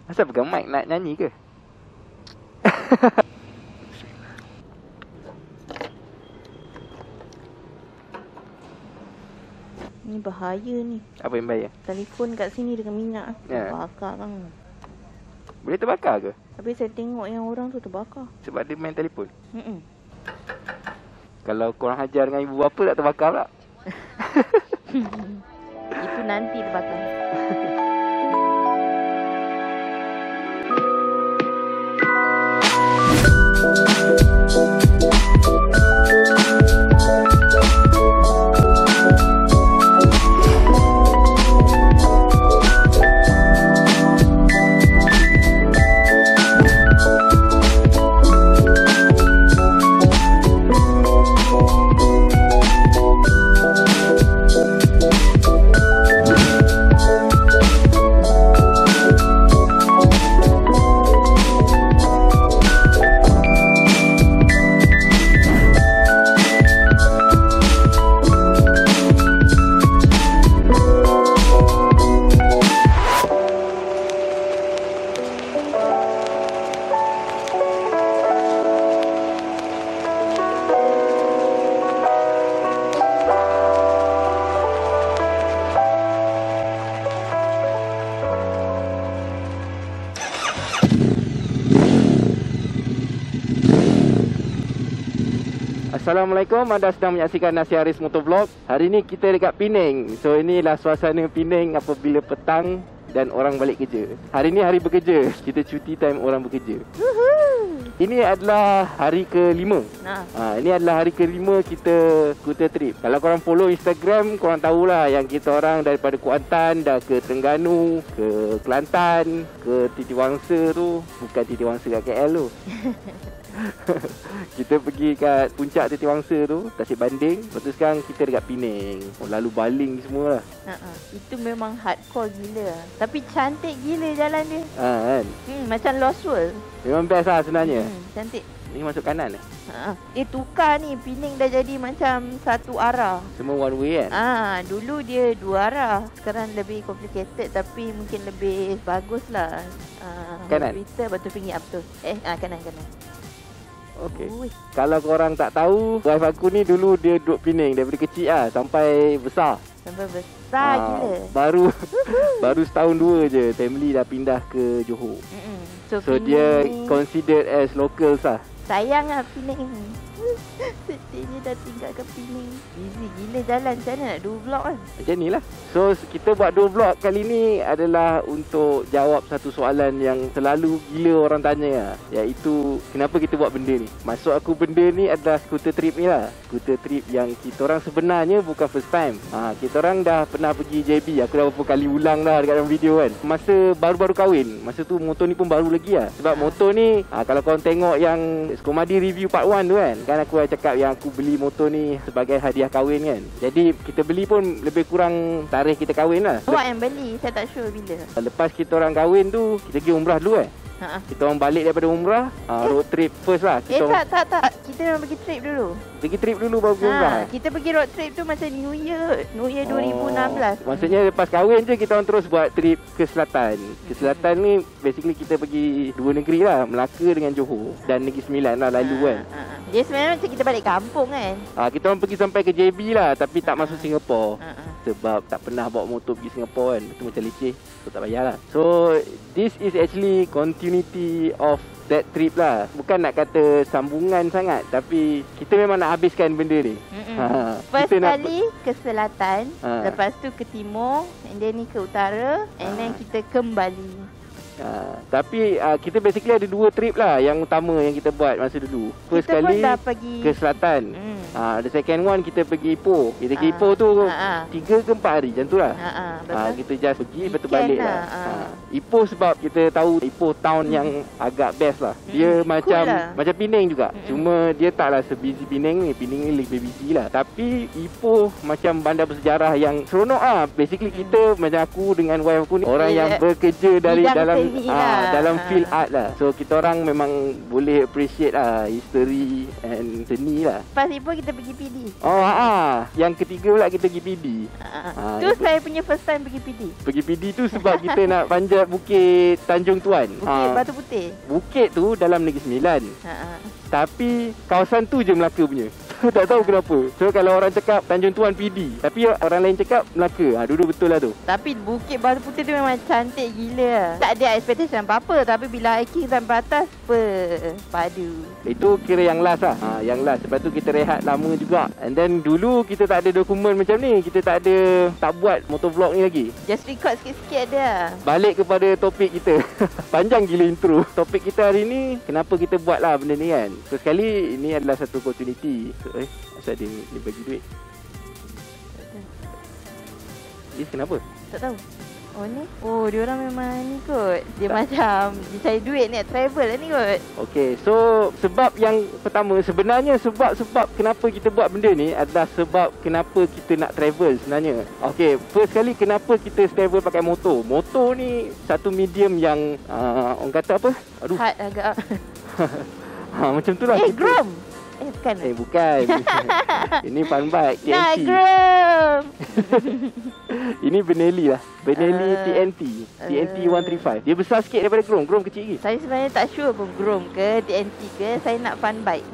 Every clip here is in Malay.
Asal pegang mic nak nyanyi ke? Ni bahaya ni. Apa yang bahaya? Telefon kat sini dengan minyak. Ya. Terbakar kan. Boleh terbakar ke? Tapi saya tengok yang orang tu terbakar. Sebab dia main telefon. Mm-mm. Kalau korang hajar dengan ibu bapa tak terbakar pula. Itu nanti terbakar. Assalamualaikum, anda sedang menyaksikan Nasi Haris Motovlog. Hari ni kita dekat Penang. So inilah suasana Penang apabila petang dan orang balik kerja. Hari ni hari bekerja. Kita cuti time orang bekerja. Ini adalah hari ke-5. Ini adalah hari ke-5 kita scooter trip. Kalau korang follow Instagram, korang tahulah yang kita orang daripada Kuantan dah ke Terengganu, ke Kelantan, ke Titiwangsa tu. Bukan Titiwangsa kat KL tu. Kita pergi kat puncak Titiwangsa tu, Tasik Banding. Lepas tu sekarang kita dekat Penang. Lalu baling semua lah. Itu memang hardcore gila. Tapi cantik gila jalan dia. Kan? Macam Lost World. Memang best lah sebenarnya. Cantik. Ni masuk kanan eh? Dia tukar ni. Penang dah jadi macam satu arah. Semua one way kan? Dulu dia dua arah. Sekarang lebih complicated tapi mungkin lebih bagus lah. Kanan? Kita betul pinggir betul. Kanan. Okey. Kalau korang tak tahu, wife aku ni dulu dia duduk Penang daripada kecil lah sampai besar. Sampai besar Baru gila. baru setahun dua je family dah pindah ke Johor. So dia ni considered as locals lah. sayang lah Penang. Sedihnya dah tinggal ke Penang. Busy gila jalan. Macam mana nak 2 vlog kan? Macam ni lah. So kita buat 2 vlog kali ni adalah untuk jawab satu soalan yang selalu gila orang tanya lah, iaitu kenapa kita buat benda ni. Maksud aku benda ni adalah scooter trip ni lah. Scooter trip yang kita orang sebenarnya bukan first time. Kita orang dah pernah pergi JB. Aku dah beberapa kali ulang dah dekat dalam video kan. Masa baru-baru kahwin, masa tu motor ni pun baru lagi lah. Sebab motor ni kalau korang tengok yang Skomadi review part 1 tu kan aku dah cakap yang aku beli motor ni sebagai hadiah kahwin kan. Jadi kita beli pun lebih kurang tarikh kita kahwin lah. Awak yang beli, saya tak sure bila. Lepas kita orang kahwin tu, kita pergi umrah dulu kan. Kita orang balik daripada umrah, road trip first lah. Tak. Kita memang pergi trip dulu. Pergi trip dulu baru pergi umrah. Kita pergi road trip tu macam New Year 2016. Maksudnya lepas kahwin je kita orang terus buat trip ke selatan. Ke selatan ni basically kita pergi 2 negeri lah, Melaka dengan Johor dan Negeri Sembilan lah lalu kan. Dia sebenarnya macam kita balik kampung kan. Kita orang pergi sampai ke JB lah, tapi tak masuk Singapore. Sebab tak pernah bawa motor pergi Singapore kan. Itu macam leceh, so tak payahlah. So this is actually continuity of that trip lah. Bukan nak kata sambungan sangat, tapi kita memang nak habiskan benda ni. First kali ke selatan, lepas tu ke timur, and then ni ke utara, and then kita kembali. Tapi kita basically ada 2 trip lah yang utama yang kita buat masa dulu. First kita kali pun dah pergi ke selatan. The second one kita pergi Ipoh. Kita pergi Ipoh tu 3 ke 4 hari macam tu lah. Kita just pergi lepas tu balik lah. Ipoh sebab kita tahu Ipoh town yang agak best lah. Dia macam lah. Macam Penang juga. Cuma dia taklah sebusy Penang ni. Penang ni lebih busy lah. Tapi Ipoh macam bandar bersejarah yang seronok lah. Basically kita macam aku dengan wife aku ni orang yang bekerja dari dalam seni lah. Dalam field art lah. So kita orang memang boleh appreciate lah history and seni lah. Lepas ni pun kita pergi PD. Yang ketiga pula kita pergi PD. Tu saya punya first time pergi PD. Pergi PD tu sebab kita nak panjat Bukit Tanjung Tuan. Bukit Batu Putih. Bukit tu dalam Negeri Sembilan. Tapi kawasan tu je Melaka punya. Tak tahu kenapa. So kalau orang cakap Tanjung Tuan PD, tapi orang lain cakap Melaka. Dua-dua betul lah tu. Tapi Bukit Batu Putih tu memang cantik gila. Tak ada expectation apa-apa. Tapi bila hiking sampai atas, padu. Itu kira yang last lah. Yang last. Lepas tu kita rehat lama juga. And then dulu kita tak ada dokumen macam ni. Kita tak buat motovlog ni lagi. Just record sikit-sikit ada. Balik kepada topik kita. Panjang gila intro. Topik kita hari ni, kenapa kita buat lah benda ni kan. So sekali, ini adalah satu opportunity. So, asal dia ni bagi duit. Kenapa? Tak tahu. Ni? Diorang memang ni kot. Dia macam dia cari duit nak travel lah ni kot. Okay, so sebab yang pertama, sebenarnya sebab kenapa kita buat benda ni adalah sebab kenapa kita nak travel sebenarnya. Okay, first kali kenapa kita travel pakai motor. Motor ni satu medium yang orang kata apa? Aduh. Hard agak. Macam tu lah. Grom. Bukan. Bukan. Ini fun bike TNT. Nak Grom. Ini Benelli lah. Benelli TNT 135. Dia besar sikit daripada Grom. Grom kecil lagi. Saya sebenarnya tak sure pun Grom ke TNT ke. Saya nak fun bike.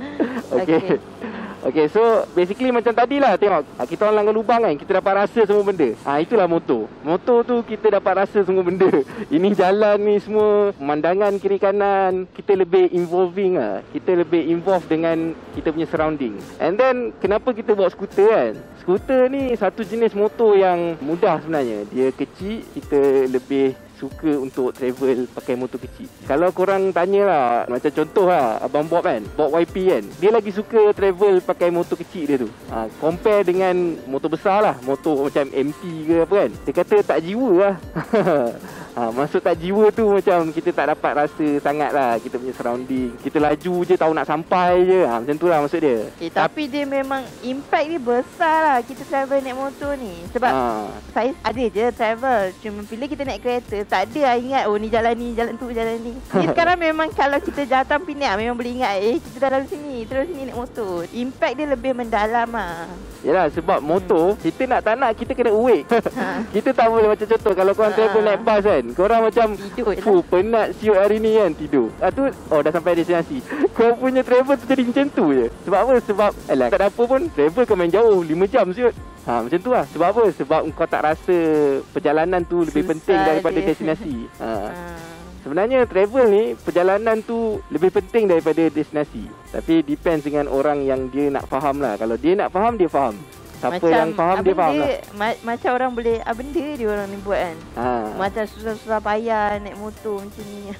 Okay, so basically macam tadi lah. Tengok, kita orang langgar lubang kan, kita dapat rasa semua benda. Itulah motor. Motor tu kita dapat rasa semua benda. Ini jalan ni semua, pemandangan kiri kanan, kita lebih involving lah. Kita lebih involved dengan kita punya surrounding. And then kenapa kita bawa skuter kan? Skuter ni satu jenis motor yang mudah sebenarnya. Dia kecil, kita lebih suka untuk travel pakai motor kecil. Kalau korang tanyalah, macam contoh lah Abang Bob kan, Bob YP kan, dia lagi suka travel pakai motor kecil dia tu. Compare dengan motor besar lah, motor macam MT ke apa kan, dia kata tak jiwa lah. Maksud tak jiwa tu macam kita tak dapat rasa sangat lah kita punya surrounding. Kita laju je, tahu nak sampai je. Macam tu lah maksud dia. Tapi dia memang impact dia besar lah kita travel naik motor ni. Sebab saya ada je travel, cuma bila kita naik kereta tak ada ingat ni jalan tu, jalan ni. Ni sekarang memang kalau kita datang Penang memang boleh ingat kita dalam sini, terus sini naik motor. Impact dia lebih mendalam lah. Yalah, sebab motor kita nak tak nak kita kena awake. Kita tak boleh macam contoh kalau korang travel naik bas kan, korang macam penat siut hari ni kan, tidur. Dah sampai destinasi. Kau punya travel tu jadi macam tu je. Sebab apa? Sebab tak ada apa pun, travel kau main jauh 5 jam siut. Macam tu lah. Sebab apa? Sebab kau tak rasa perjalanan tu lebih penting daripada destinasi. Sebenarnya travel ni, perjalanan tu lebih penting daripada destinasi. Tapi depends dengan orang yang dia nak faham lah. Kalau dia nak faham, dia faham. Siapa macam yang faham, dia faham lah. Macam orang boleh, benda dia orang ni buat kan. Macam susah-susah payah naik motor macam ni.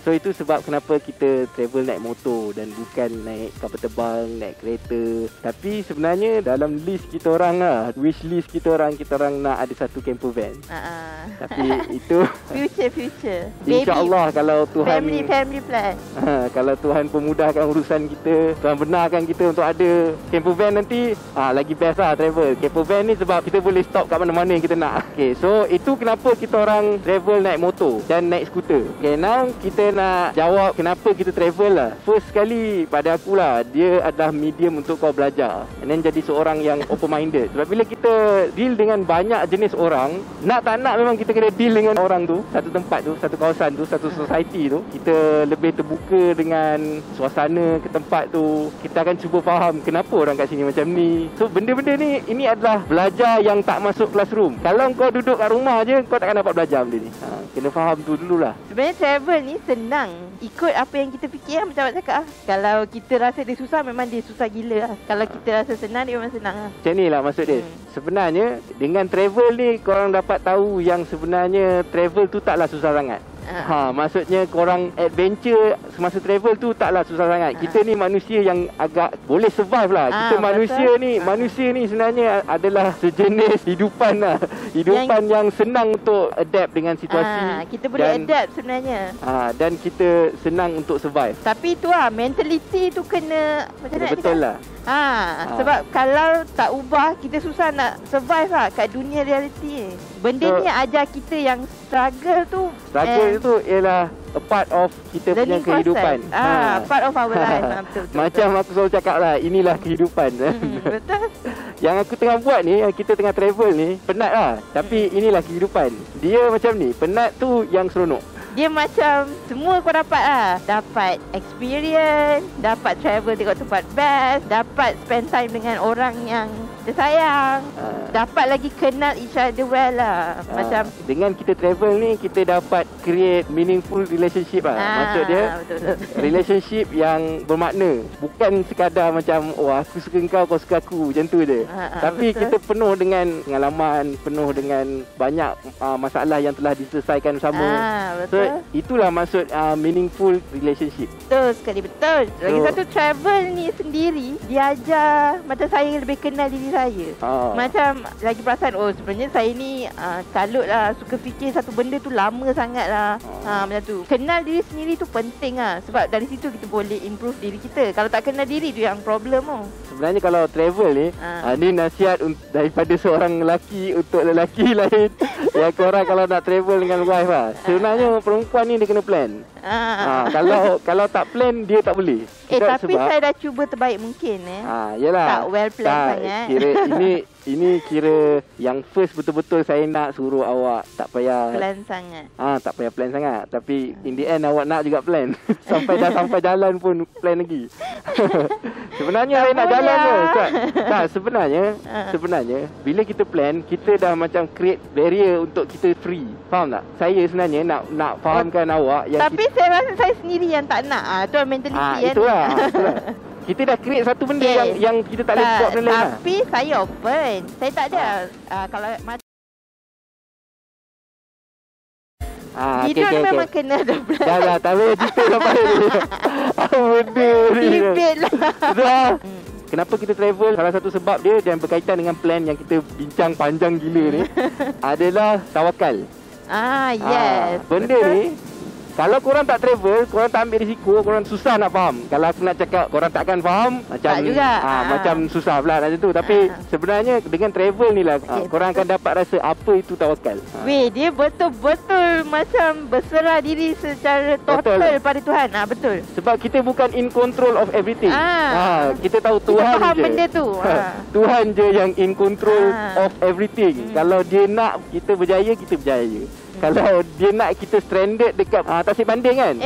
So itu sebab kenapa kita travel naik motor dan bukan naik kapal terbang, naik kereta. Tapi sebenarnya dalam list kita orang lah, wish list kita orang nak ada satu camper van. Tapi itu future. InsyaAllah kalau Tuhan family plan. Kalau Tuhan pemudahkan urusan kita, Tuhan benarkan kita untuk ada camper van nanti, lagi best lah travel. Camper van ni sebab kita boleh stop kat mana-mana yang kita nak. Okay, so itu kenapa kita orang travel naik motor dan naik skuter. Okay, now kita nak jawab kenapa kita travel lah. First sekali pada aku lah, dia adalah medium untuk kau belajar and then jadi seorang yang open-minded. Sebab bila kita deal dengan banyak jenis orang, nak tak nak memang kita kena deal dengan orang tu, satu tempat tu, satu kawasan tu, satu society tu. Kita lebih terbuka dengan suasana ke tempat tu. Kita akan cuba faham kenapa orang kat sini macam ni. So benda-benda ni, ini adalah belajar yang tak masuk classroom. Kalau kau duduk kat rumah je, kau takkan dapat belajar benda ni. Kena faham tu dululah. Sebenarnya travel ni senang. Ikut apa yang kita fikir, macam awak cakap. Kalau kita rasa dia susah, memang dia susah gila lah. Kalau kita rasa senang, dia memang senang lah. Macam ni lah maksud dia. Sebenarnya dengan travel ni, korang dapat tahu yang sebenarnya travel tu taklah susah sangat. Maksudnya korang adventure semasa travel tu taklah susah sangat. Kita ni manusia yang agak boleh survive lah. Kita manusia ni sebenarnya adalah sejenis hidupan lah. Hidupan yang senang untuk adapt dengan situasi. Kita boleh adapt sebenarnya. Dan kita senang untuk survive. Tapi tu lah, mentality tu kena macam mana betul lah. Sebab kalau tak ubah, kita susah nak survive lah kat dunia reality ni. Benda ni ajar kita yang struggle tu. Struggle tu ialah a part of kita punya kehidupan. Part of our life. Betul. Macam aku selalu cakap lah, inilah kehidupan. Betul. Yang aku tengah buat ni, kita tengah travel ni, penat lah. Tapi inilah kehidupan. Dia macam ni, penat tu yang seronok. Dia macam semua kau dapat lah. Dapat experience, dapat travel tengok tempat best, dapat spend time dengan orang yang kita sayang, dapat lagi kenal each other well lah. Macam dengan kita travel ni, kita dapat create meaningful relationship lah. Maksud dia betul. relationship yang bermakna. Bukan sekadar macam aku suka kau suka aku, macam tu je. Tapi betul. Kita penuh dengan pengalaman, penuh dengan banyak masalah yang telah diselesaikan bersama. Betul. So itulah maksud meaningful relationship. Betul sekali, betul. Lagi satu, travel ni sendiri dia ajar macam saya lebih kenal diri saya. Macam lagi perasan, sebenarnya saya ni kalut lah, suka fikir satu benda tu lama sangat lah. Macam tu. Kenal diri sendiri tu penting lah. Sebab dari situ kita boleh improve diri kita. Kalau tak kenal diri tu yang problem tu. Sebenarnya kalau travel ni, ni nasihat daripada seorang lelaki untuk lelaki lain. Ya, korang kalau nak travel dengan wife lah. Sebenarnya perempuan ni dia kena plan. Kalau tak plan, dia tak boleh. Tapi saya dah cuba terbaik mungkin. Yalah. Tak well plan sangat. Kira ini kira yang first betul-betul saya nak suruh awak tak payah plan sangat. Tak payah plan sangat. Tapi in the end awak nak juga plan. sampai jalan pun plan lagi. Sebenarnya saya nak jalan je. Tak, sebenarnya bila kita plan, kita dah macam create barrier untuk kita free. Faham tak? Saya sebenarnya nak fahamkan awak yang tapi saya rasa saya sendiri yang tak nak. Tu mentaliti kan. Itulah. Kita dah create satu benda yang kita tak boleh buat benda lain. Tapi saya open. Saya tak ada kalau hidup memang kena ada plan. Dah lah, tak boleh cerita sampai ni. Apa benda ni? Debate lah. Kenapa kita travel? Salah satu sebab dia dan berkaitan dengan plan yang kita bincang panjang gila ni adalah tawakal. Yes. Benda ni, kalau korang tak travel, korang tak ambil risiko, korang susah nak faham. Kalau aku nak cakap korang takkan faham, macam tak juga. Macam susah pula macam tu. Tapi sebenarnya dengan travel ni lah, korang akan dapat rasa apa itu tawakal. Dia betul-betul macam berserah diri secara total pada Tuhan. Betul. Sebab kita bukan in control of everything. Kita tahu Tuhan kita faham je. Benda tu. Tuhan je yang in control of everything. Kalau dia nak kita berjaya, kita berjaya. Kalau dia nak kita stranded dekat tasik banding kan.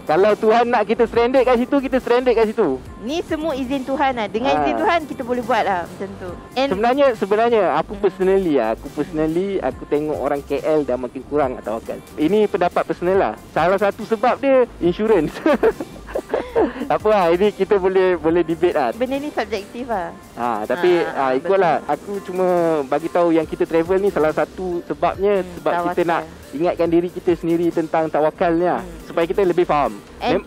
Kalau Tuhan nak kita stranded kat situ, kita stranded kat situ. Ni semua izin Tuhan lah. Dengan izin Tuhan kita boleh buat lah macam tu. Sebenarnya aku personally aku tengok orang KL dah makin kurang tawakal. Ini pendapat personal lah. Salah satu sebab dia insurance. Apa lah, ini kita boleh debate lah. Benda ni subjektif lah. Tapi ikutlah. Aku cuma bagi tahu yang kita travel ni salah satu sebabnya sebab tawakal. Kita nak ingatkan diri kita sendiri tentang tawakal ni lah. Supaya kita lebih faham.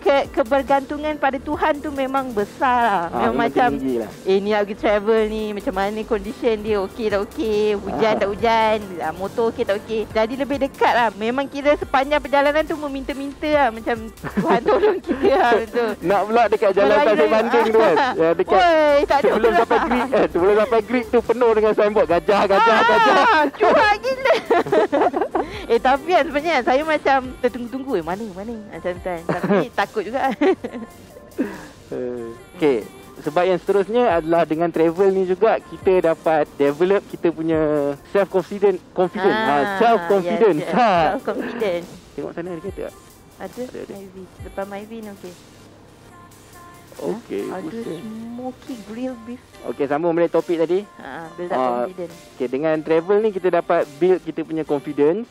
Kebergantungan pada Tuhan tu memang besar lah. Memang macam lah. Ni lagi travel ni macam mana condition dia, okey tak okey, hujan tak hujan, motor okey tak okey. Jadi lebih dekat lah. Memang kira sepanjang perjalanan tu meminta-minta lah. Macam Tuhan tolong kita lah. Betul. Nak pula dekat jalan tasik banding tu kan. Dekat sebelum sampai Greek tu penuh dengan signboard gajah. Cuak gila. Tapi kan sebenarnya saya macam tertunggu-tunggu mana macam tu kan. Tapi takut juga. Okay, sebab yang seterusnya adalah dengan travel ni juga kita dapat develop kita punya self-confidence. Self-confidence. Yes. Self-confidence. Tengok sana ada kereta tak? Ada. Myvi. Depan Myvi ni okey. Okey. Ada smoky grill beef. Okey, sambung balik topik tadi. Build up confidence. Okey, dengan travel ni kita dapat build kita punya confidence.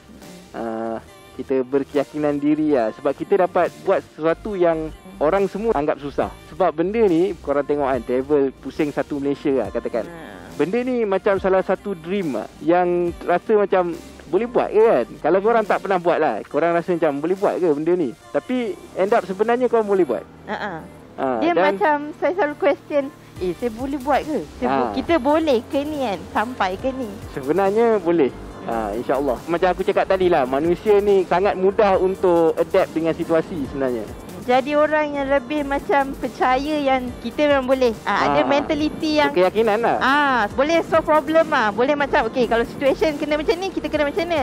Kita berkeyakinan diri lah. Sebab kita dapat buat sesuatu yang orang semua anggap susah. Sebab benda ni, korang tengok kan, travel pusing satu Malaysia lah katakan. Benda ni macam salah satu dream lah, yang rasa macam boleh buat ke kan. Kalau korang tak pernah buat lah, korang rasa macam boleh buat ke benda ni. Tapi end up sebenarnya korang boleh buat. Dia macam saya selalu question, saya boleh buat ke? Kita boleh ke ni kan? Sampai ke ni? Sebenarnya boleh. InsyaAllah. Macam aku cakap tadi lah, manusia ni sangat mudah untuk adapt dengan situasi sebenarnya. jadi orang yang lebih macam percaya yang kita memang boleh. Ada mentality yang keyakinan lah. Boleh solve problem lah. Boleh macam kalau situation kena macam ni, kita kena macam ni.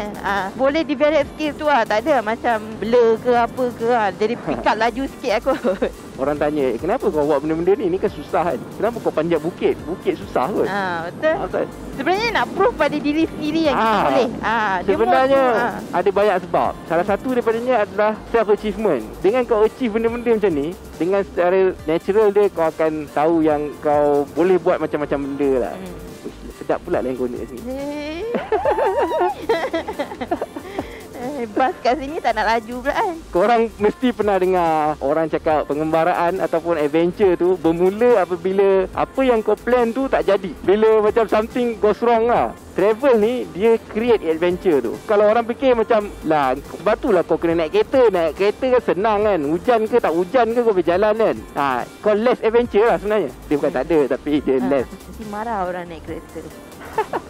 Boleh develop skill tu lah. Tak ada macam blur ke apa ke. Jadi pick up laju sikit aku. Orang tanya, kenapa kau buat benda-benda ni? Ni kan susah kan? Kenapa kau panjat bukit? Bukit susah kot. Betul. Sebenarnya nak prove pada diri sendiri yang kita boleh. Sebenarnya ada banyak sebab. Salah satu daripadanya adalah self-achievement. Dengan kau achieve benda-benda macam ni, dengan secara natural dia, kau akan tahu yang kau boleh buat macam-macam benda lah. Sedap pula lain konek sini. Bas kat sini tak nak laju pula kan. Korang mesti pernah dengar orang cakap pengembaraan ataupun adventure tu bermula apabila apa yang kau plan tu tak jadi. Bila macam something goes wrong lah. Travel ni dia create adventure tu. Kalau orang fikir macam sebab tu lah kau kena naik kereta. Naik kereta kan senang kan. Hujan ke tak hujan ke kau berjalan kan. Kau less adventure lah sebenarnya. Dia bukan tak ada tapi dia less. Mesti marah orang naik kereta.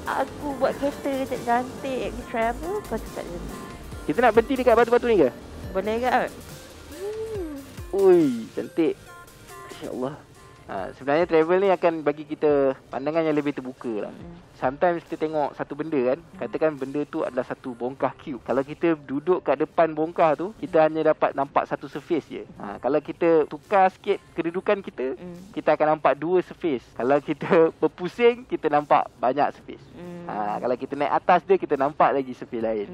Aku buat kereta cantik, aku travel, kau cakap je. Kita nak berhenti dekat batu-batu ni ke? Boleh ke? Ui, cantik. InsyaAllah. Sebenarnya travel ni akan bagi kita pandangan yang lebih terbuka lah. Sometimes kita tengok satu benda kan, katakan benda tu adalah satu bongkah cube. Kalau kita duduk kat depan bongkah tu, kita hanya dapat nampak satu surface je. Kalau kita tukar sikit kedudukan kita, kita akan nampak dua surface. Kalau kita berpusing, kita nampak banyak surface. Kalau kita naik atas dia, kita nampak lagi surface lain.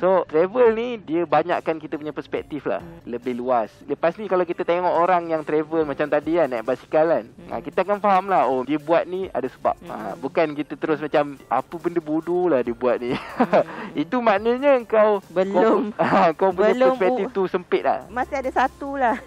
So travel ni dia banyakkan kita punya perspektif lah, lebih luas. Lepas ni kalau kita tengok orang yang travel macam tadi kan, naik basikal kan, kita akan faham lah, oh dia buat ni ada sebab. Bukan kita terus macam apa benda bodoh lah dia buat ni. Itu maknanya kau kau punya perspektif tu sempit lah. Masih ada satu lah.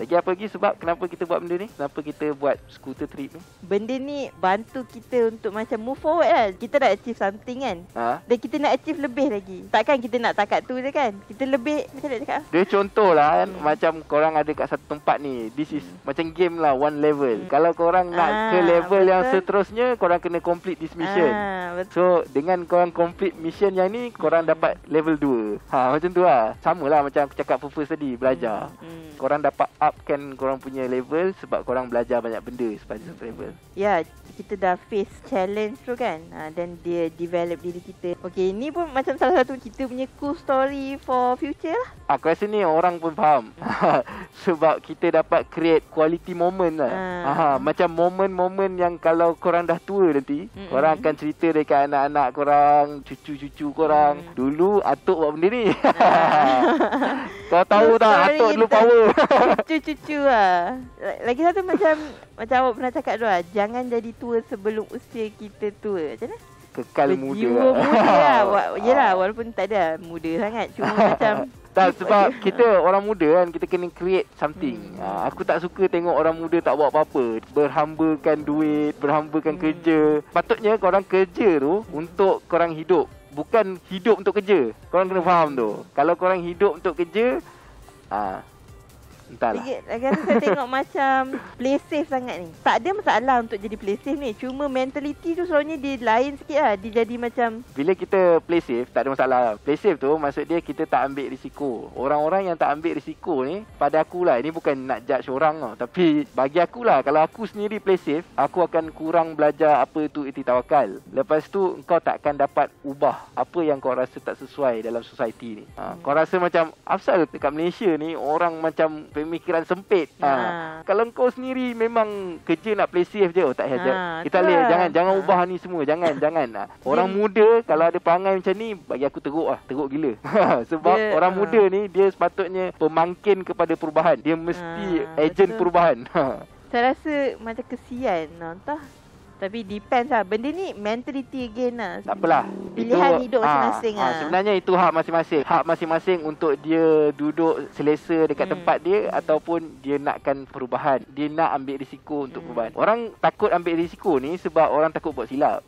Lagi apa lagi sebab kenapa kita buat benda ni? Kenapa kita buat scooter trip ni? Benda ni bantu kita untuk macam move forward lah. Kita dah achieve something kan, dan kita nak achieve lebih lagi. Takkan kita nak takat tu je kan. Kita lebih, macam nak cakap, dia contoh lah kan, macam korang ada kat satu tempat ni. This is macam game lah, one level. Kalau korang nak ke level yang seterusnya, korang kena complete this mission. So dengan korang complete mission yang ni, korang dapat level 2. Macam tu lah. Sama lah macam aku cakap purpose tadi, belajar. Korang dapat upkan korang punya level sebab korang belajar banyak benda sepanjang travel. Ya, kita dah face challenge tu kan, dan dia develop diri kita. Okay, ni pun macam salah satu kita punya cool story for future lah. Aku rasa ni orang pun faham. Sebab kita dapat create quality moment lah. Macam moment-moment yang kalau korang dah tua nanti, korang akan cerita dekat anak-anak korang, cucu-cucu korang. Dulu Atuk buat benda ni. Kau tahu tak, Atuk dulu power. Cucu-cucu lah. Lagi satu macam awak pernah cakap tu lah, jangan jadi tua sebelum usia kita tua. Macam mana? Kekal muda. Jiwa muda lah. Yelah, walaupun tak ada muda sangat. Cuma macam tak, sebab kita orang muda kan, kita kena create something. Aku tak suka tengok orang muda tak buat apa-apa, berhambakan duit, berhambakan kerja. Patutnya korang kerja tu untuk korang hidup, bukan hidup untuk kerja. Korang kena faham tu. Kalau korang hidup untuk kerja, entahlah. Lagi saya tengok macam play safe sangat ni. Tak ada masalah untuk jadi play safe ni. Cuma mentality tu selalunya dia lain sikit lah. Dia jadi macam, bila kita play safe, tak ada masalah. Play safe tu maksud dia kita tak ambil risiko. Orang-orang yang tak ambil risiko ni, pada akulah, ini bukan nak judge orang tau, tapi bagi akulah, kalau aku sendiri play safe, aku akan kurang belajar apa tu iktidal. Lepas tu kau takkan dapat ubah apa yang kau rasa tak sesuai dalam society ni. Kau rasa macam asal dekat Malaysia ni orang macam pemikiran sempit. Kalau kau sendiri memang kerja nak play safe je, tak payah. Kita lihat, jangan ubah ni semua. Jangan. Orang muda kalau ada perangai macam ni, bagi aku teruk lah. Teruk gila. Sebab orang muda ni, dia sepatutnya pemangkin kepada perubahan. Dia mesti ejen perubahan. Saya rasa macam kesian. Entah. Tapi depends lah. Benda ni mentality again lah. Tak apalah. Pilihan hidup masing-masing lah. Sebenarnya itu hak masing-masing. Hak masing-masing untuk dia duduk selesa dekat tempat dia, ataupun dia nakkan perubahan. Dia nak ambil risiko untuk perubahan. Orang takut ambil risiko ni sebab orang takut buat silap.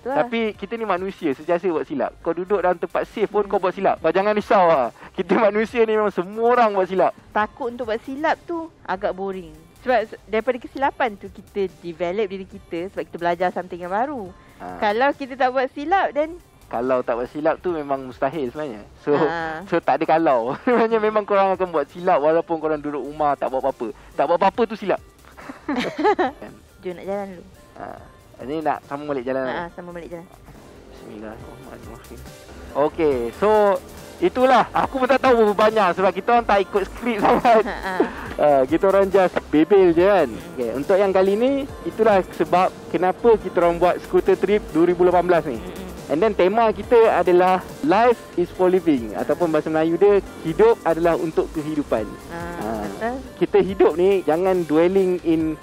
Tapi kita ni manusia, sentiasa buat silap. Kau duduk dalam tempat safe pun kau buat silap. Kau jangan risau lah. Kita manusia ni memang semua orang buat silap. Takut untuk buat silap tu agak boring. Sebab daripada kesilapan tu kita develop diri kita, sebab kita belajar something yang baru. Kalau kita tak buat silap, then kalau tak buat silap tu memang mustahil sebenarnya. So tak ada kalau. Sebenarnya memang korang akan buat silap walaupun korang duduk rumah tak buat apa-apa. Tak buat apa-apa tu silap. Jom nak jalan dulu. Ini nak sambung balik jalan. Sambung balik jalan. Bismillahirrahmanirrahim. Okay, so itulah. Aku pun tak tahu berapa banyak sebab kita orang tak ikut skrip sangat. Kita orang just bebel je kan. Okay, untuk yang kali ni, itulah sebab kenapa kita orang buat Scooter Trip 2018 ni. And then tema kita adalah Life is for living, ataupun bahasa Melayu dia, hidup adalah untuk kehidupan. Kita hidup ni jangan dwelling in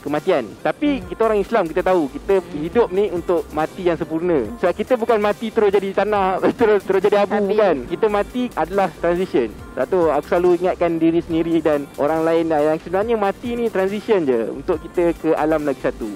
kematian. Tapi kita orang Islam, kita tahu kita hidup ni untuk mati yang sempurna. Sebab kita bukan mati terus jadi tanah, terus jadi abu kan. Kita mati adalah transition. Sebab tu aku selalu ingatkan diri sendiri dan orang lain yang sebenarnya mati ni transition je untuk kita ke alam lagi satu.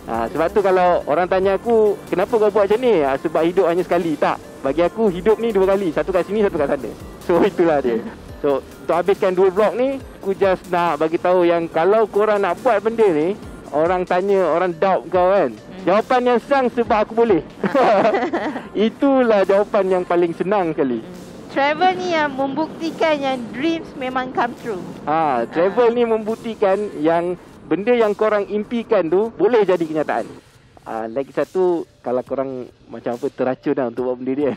Sebab tu kalau orang tanya aku, kenapa kau buat macam ni? Sebab hidup hanya sekali. Tak, bagi aku hidup ni 2 kali. Satu kat sini, satu kat sana. So itulah dia. So untuk habiskan 2 vlog ni, aku just nak bagi tahu yang kalau korang nak buat benda ni, orang tanya, orang doubt kau kan, jawapan yang senang sebab aku boleh. Itulah jawapan yang paling senang sekali. Travel ni yang membuktikan yang dreams memang come true. Travel ni membuktikan yang benda yang korang impikan tu boleh jadi kenyataan. Lagi satu, kalau korang macam apa teracun lah untuk buat benda dia.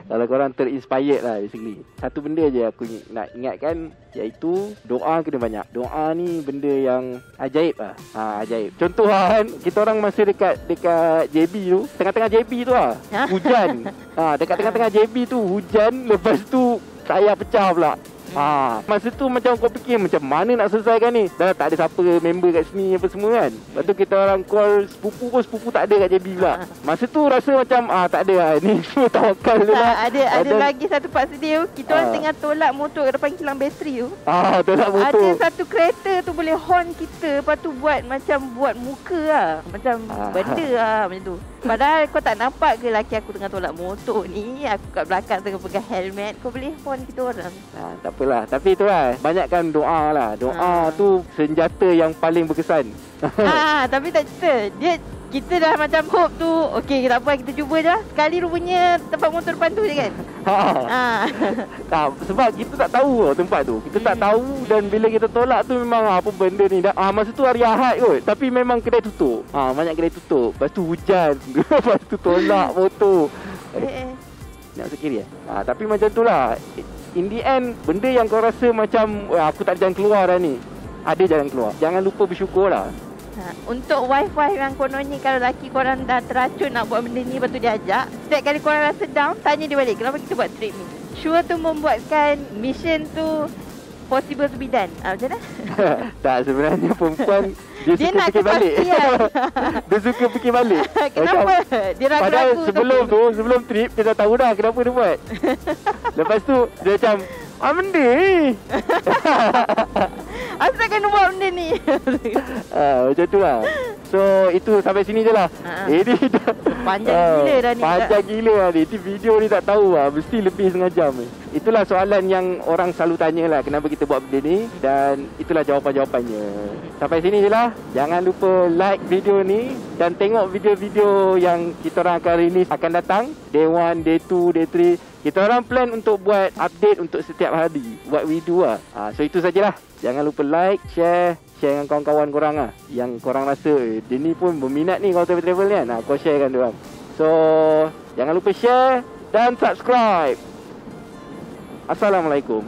Kalau korang terinspired lah basically. Satu benda je aku nak ingatkan, iaitu doa kena banyak. Doa ni benda yang ajaib lah. Ajaib. Contoh kan, kita orang masa dekat JB tu, tengah-tengah JB tu lah, hujan. Dekat tengah-tengah JB tu hujan, lepas tu tayar pecah pula. Masa tu macam kau fikir macam mana nak selesaikan ni. Dah tak ada siapa member kat sini apa semua kan. Lepas tu kita orang call sepupu pun, sepupu tak ada kat JB pula. Masa tu rasa macam tak ada lah, ni semua tawakal je lah. Ada lagi satu part sedih. Kita orang tengah tolak motor ke depan kilang bateri tu. Tolak motor. Ada satu kereta tu boleh horn kita, lepas tu buat muka lah, macam benda lah macam tu. Padahal kau tak nampak ke laki aku tengah tolak motor ni, aku kat belakang tengah pegang helmet, kau boleh horn kita orang. Tak apalah, tapi itulah, banyakkan doa lah. Doa tu senjata yang paling berkesan. Tapi tak cerita, kita dah macam hope tu, okey tak apa, kita cuba je. Sekali rupanya tempat motor depan tu je kan. Sebab kita tak tahu tempat tu. Kita tak tahu, dan bila kita tolak tu memang apa benda ni. Masa tu hari Ahad kot, tapi memang kedai tutup. Banyak kedai tutup. Lepas tu hujan. Lepas tu tolak motor. Nak masuk kiri tapi macam tu lah. In the end, benda yang kau rasa macam aku tak ada jalan keluar dah ni, ada jalan keluar. Jangan lupa bersyukur lah. Untuk wife-wife yang kononnya kalau laki korang dah teracun nak buat benda ni, lepas tu dia ajak, setiap kali korang rasa down, tanya dia balik, kenapa kita buat trip ni? Sure tu membuatkan mission tu possible to be done. Macam mana? Tak, sebenarnya perempuan dia suka nak fikir balik. Dia suka fikir balik. Kenapa? Dia ragu-ragu. Padahal sebelum trip dia dah tahu dah kenapa dia buat. Lepas tu dia macam benda ni. Asal kena buat benda ni. Macam tu lah. So itu sampai sini je lah. Ini panjang gila dah ni. Panjang gila lah ni. Video ni tak tahu lah, mesti lebih setengah jam ni. Itulah soalan yang orang selalu tanya lah, kenapa kita buat benda ni, dan itulah jawapan-jawapannya. Sampai sini je lah. Jangan lupa like video ni dan tengok video-video yang kita orang akan release akan datang. Day 1, Day 2, Day 3. Kita orang plan untuk buat update untuk setiap hari. What we do lah. So itu sajalah. Jangan lupa like, share dengan kawan-kawan korang lah, yang korang rasa dia ni pun berminat ni kalau travel ni kan. Kau sharekan dia orang. So jangan lupa share dan subscribe. Assalamualaikum.